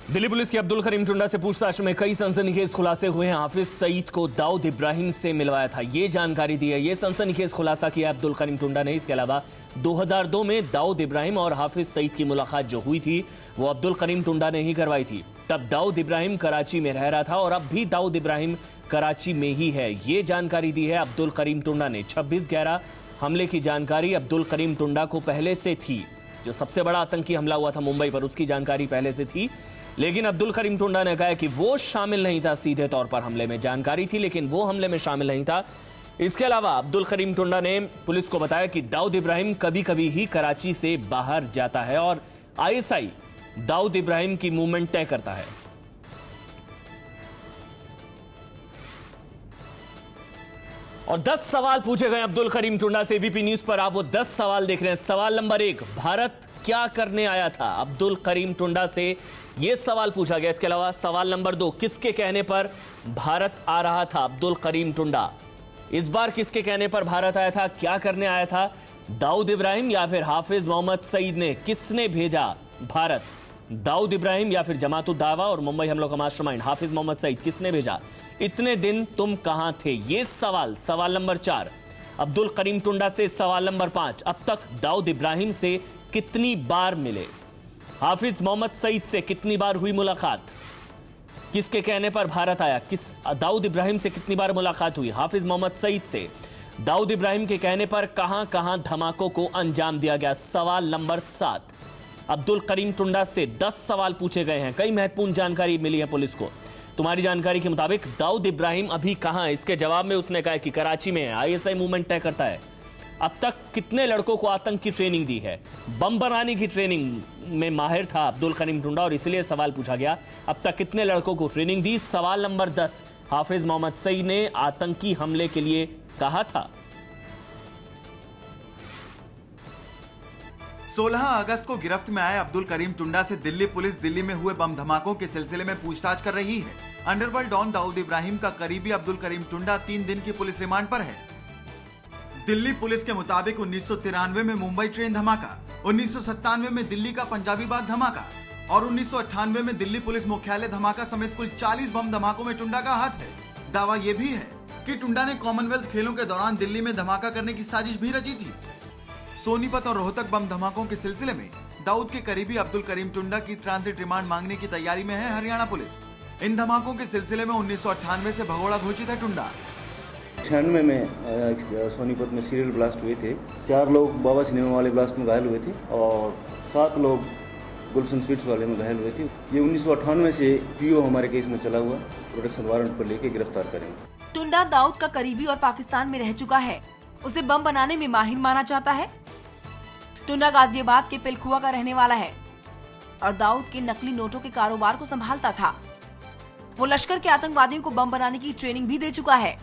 Delhi police की अब्दुल करीम टुंडा से पूछताछ में कई सनसनीखेज खुलासे हुए हैं। हाफिज सईद को दाऊद इब्राहिम से मिलवाया था, ये जानकारी दी है। ये सनसनीखेज खुलासा किया अब्दुल करीम टुंडा ने। इसके अलावा 2002 में दाऊद इब्राहिम और हाफिज सईद की मुलाकात जो हुई थी वो अब्दुल करीम टुंडा ने ही करवाई थी। तब दाऊद इब्राहिम कराची में रह रहा था और अब भी दाऊद इब्राहिम कराची में ही है, ये जानकारी दी है अब्दुल करीम टुंडा ने। 26/11 हमले की जानकारी अब्दुल करीम टुंडा को पहले से थी। जो सबसे बड़ा आतंकी हमला हुआ था मुंबई पर, उसकी जानकारी पहले से थी, लेकिन अब्दुल करीम टुंडा ने कहा कि वो शामिल नहीं था सीधे तौर पर हमले में। जानकारी थी लेकिन वो हमले में शामिल नहीं था। इसके अलावा अब्दुल करीम टुंडा ने पुलिस को बताया कि दाऊद इब्राहिम कभी कभी ही कराची से बाहर जाता है और आईएसआई दाऊद इब्राहिम की मूवमेंट तय करता है। और 10 सवाल पूछे गए अब्दुल करीम टुंडा से। एबीपी न्यूज पर आप वो 10 सवाल देख रहे हैं। सवाल नंबर 1, भारत क्या करने आया था? अब्दुल करीम टुंडा से यह सवाल पूछा गया। इसके अलावा सवाल नंबर 2, किसके कहने पर भारत आ रहा था अब्दुल करीम टुंडा? इस बार किसके कहने पर भारत आया था? क्या करने आया था? दाऊद इब्राहिम या फिर हाफिज मोहम्मद सईद ने? किसने भेजा भारत? दाऊद इब्राहिम या फिर जमातुद दावा और मुंबई हमलों का मास्टरमाइंड हाफिज मोहम्मद सईद? किसने भेजा? इतने दिन तुम कहां थे? ये सवाल नंबर 4 अब्दुल करीम टुंडा से। सवाल नंबर 5, अब तक दाऊद इब्राहिम से कितनी बार मिले? हाफिज मोहम्मद सईद से कितनी बार हुई मुलाकात? किसके कहने पर भारत आया? दाऊद इब्राहिम से कितनी बार मुलाकात हुई? हाफिज मोहम्मद सईद से। दाऊद इब्राहिम के कहने पर कहां कहां धमाकों को अंजाम दिया गया? सवाल नंबर 7 अब्दुल करीम टुंडा से 10 सवाल पूछे गए हैं। कई महत्वपूर्ण जानकारी मिली है पुलिस को। तुम्हारी जानकारी के मुताबिक दाऊद इब्राहिम अभी कहां है? इसके जवाब में उसने कहा कि कराची में है, आईएसआई मूवमेंट तय करता है। अब तक कितने लड़कों को आतंक की ट्रेनिंग दी है? बम बनाने की ट्रेनिंग में माहिर था अब्दुल करीम टुंडा और इसलिए सवाल पूछा गया, अब तक कितने लड़कों को ट्रेनिंग दी? सवाल नंबर 10, हाफिज मोहम्मद सईद ने आतंकी हमले के लिए कहा था। 16 अगस्त को गिरफ्त में आए अब्दुल करीम टुंडा से दिल्ली पुलिस दिल्ली में हुए बम धमाकों के सिलसिले में पूछताछ कर रही है। अंडरवर्ल्ड डॉन दाऊद इब्राहिम का करीबी अब्दुल करीम टुंडा 3 दिन की पुलिस रिमांड पर है। दिल्ली पुलिस के मुताबिक 1993 में मुंबई ट्रेन धमाका, 1997 में दिल्ली का पंजाबी बाग धमाका और 1998 में दिल्ली पुलिस मुख्यालय धमाका समेत कुल 40 बम धमाकों में टुंडा का हाथ है। दावा यह भी है कि टुंडा ने कॉमनवेल्थ खेलों के दौरान दिल्ली में धमाका करने की साजिश भी रची थी। सोनीपत और रोहतक बम धमाकों के सिलसिले में दाऊद के करीबी अब्दुल करीम टुंडा की ट्रांजिट रिमांड मांगने की तैयारी में है हरियाणा पुलिस। इन धमाकों के सिलसिले में 1998 से भगोड़ा घोषित है टुंडा। 96 में सोनीपत में सीरियल ब्लास्ट हुए थे। 4 लोग बाबा सिनेमा वाले ब्लास्ट में घायल हुए थे और 7 लोग गुलशन स्वीट्स वाले में घायल हुए थे। ये 1998 से पीओ हमारे केस में चला हुआ, प्रोटेक्शन वारंट पर लेके गिरफ्तार करेंगे। टुंडा दाऊद का करीबी और पाकिस्तान में रह चुका है। उसे बम बनाने में माहिर माना जाता है। टुंडा गाजियाबाद के पिलखुआ का रहने वाला है और दाऊद के नकली नोटों के कारोबार को संभालता था। वो लश्कर के आतंकवादियों को बम बनाने की ट्रेनिंग भी दे चुका है।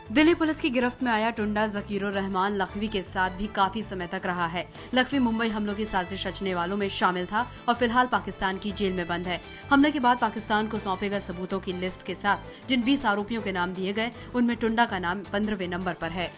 दिल्ली पुलिस की गिरफ्त में आया टुंडा जकीरुर रहमान लखवी के साथ भी काफी समय तक रहा है। लखवी मुंबई हमलों की साजिश रचने वालों में शामिल था और फिलहाल पाकिस्तान की जेल में बंद है। हमले के बाद पाकिस्तान को सौंपे गए सबूतों की लिस्ट के साथ जिन 20 आरोपियों के नाम दिए गए, उनमें टुंडा का नाम 15वें नंबर पर है।